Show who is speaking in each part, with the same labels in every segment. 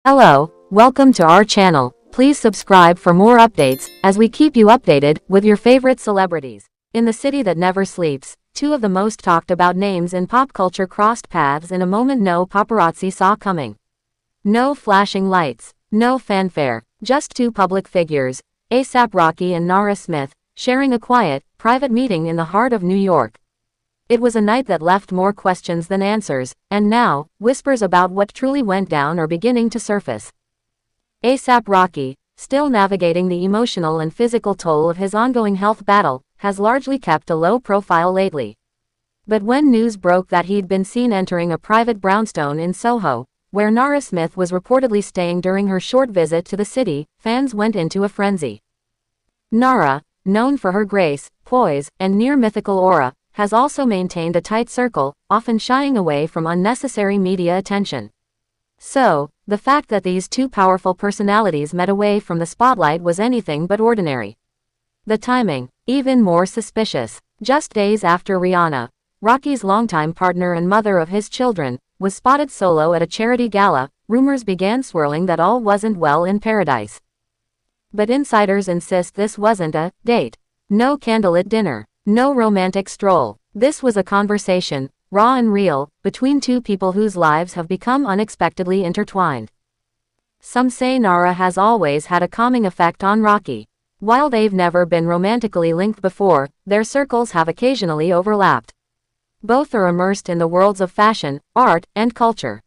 Speaker 1: Hello, welcome to our channel. Please subscribe for more updates, as we keep you updated with your favorite celebrities. In the city that never sleeps, two of the most talked about names in pop culture crossed paths in a moment no paparazzi saw coming. No flashing lights, no fanfare, just two public figures, A$AP Rocky and Nara Smith, sharing a quiet, private meeting in the heart of New York. It was a night that left more questions than answers, and now, whispers about what truly went down are beginning to surface. A$AP Rocky, still navigating the emotional and physical toll of his ongoing health battle, has largely kept a low profile lately. But when news broke that he'd been seen entering a private brownstone in SoHo, where Nara Smith was reportedly staying during her short visit to the city, fans went into a frenzy. Nara, known for her grace, poise, and near-mythical aura, has also maintained a tight circle, often shying away from unnecessary media attention. So, the fact that these two powerful personalities met away from the spotlight was anything but ordinary. The timing, even more suspicious. Just days after Rihanna, Rocky's longtime partner and mother of his children, was spotted solo at a charity gala, rumors began swirling that all wasn't well in paradise. But insiders insist this wasn't a date. No candlelit dinner. No romantic stroll. This was a conversation, raw and real, between two people whose lives have become unexpectedly intertwined. Some say Nara has always had a calming effect on Rocky. While they've never been romantically linked before, their circles have occasionally overlapped. Both are immersed in the worlds of fashion, art, and culture.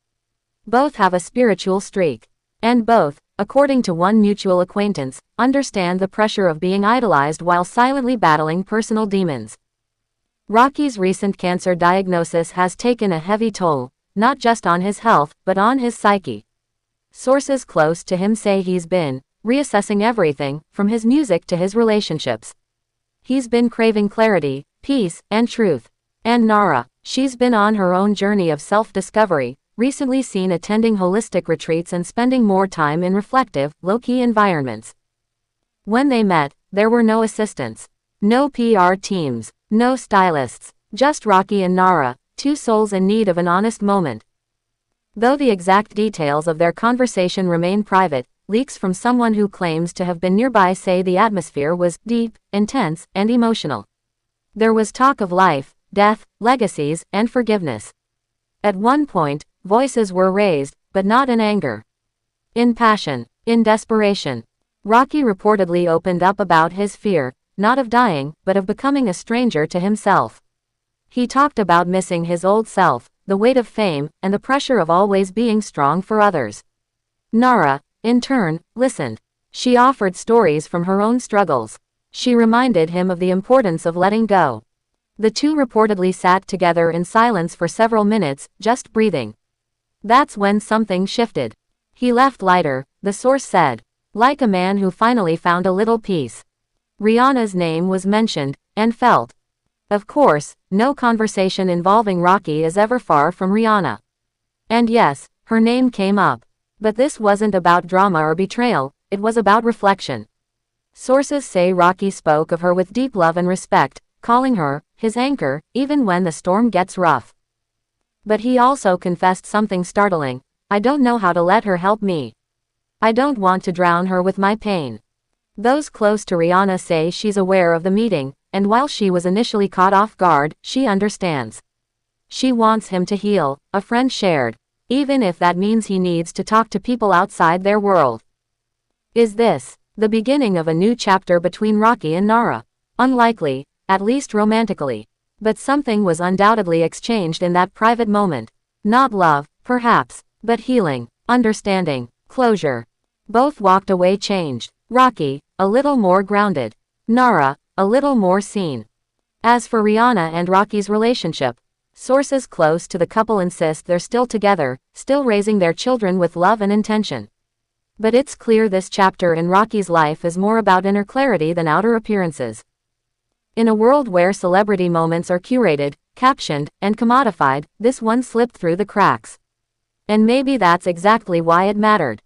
Speaker 1: Both have a spiritual streak. And both, according to one mutual acquaintance, understand the pressure of being idolized while silently battling personal demons. Rocky's recent cancer diagnosis has taken a heavy toll, not just on his health, but on his psyche. Sources close to him say he's been reassessing everything, from his music to his relationships. He's been craving clarity, peace, and truth. And Nara, she's been on her own journey of self-discovery, recently seen attending holistic retreats and spending more time in reflective, low-key environments. When they met, there were no assistants, no PR teams, no stylists, just Rocky and Nara, two souls in need of an honest moment. Though the exact details of their conversation remain private, leaks from someone who claims to have been nearby say the atmosphere was deep, intense, and emotional. There was talk of life, death, legacies, and forgiveness. At one point, voices were raised, but not in anger. In passion, in desperation. Rocky reportedly opened up about his fear, not of dying, but of becoming a stranger to himself. He talked about missing his old self, the weight of fame, and the pressure of always being strong for others. Nara, in turn, listened. She offered stories from her own struggles. She reminded him of the importance of letting go. The two reportedly sat together in silence for several minutes, just breathing. That's when something shifted. He left lighter, the source said. Like a man who finally found a little peace. Rihanna's name was mentioned, and felt. Of course, no conversation involving Rocky is ever far from Rihanna. And yes, her name came up. But this wasn't about drama or betrayal, it was about reflection. Sources say Rocky spoke of her with deep love and respect, calling her his anchor, even when the storm gets rough. But he also confessed something startling. I don't know how to let her help me. I don't want to drown her with my pain. Those close to Rihanna say she's aware of the meeting, and while she was initially caught off guard, she understands. She wants him to heal, a friend shared, even if that means he needs to talk to people outside their world. Is this the beginning of a new chapter between Rocky and Nara? Unlikely, at least romantically. But something was undoubtedly exchanged in that private moment. Not love, perhaps, but healing, understanding, closure. Both walked away changed. Rocky, a little more grounded. Nara, a little more seen. As for Rihanna and Rocky's relationship, sources close to the couple insist they're still together, still raising their children with love and intention. But it's clear this chapter in Rocky's life is more about inner clarity than outer appearances. In a world where celebrity moments are curated, captioned, and commodified, this one slipped through the cracks. And maybe that's exactly why it mattered.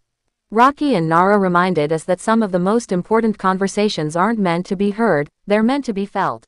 Speaker 1: Rocky and Nara reminded us that some of the most important conversations aren't meant to be heard, they're meant to be felt.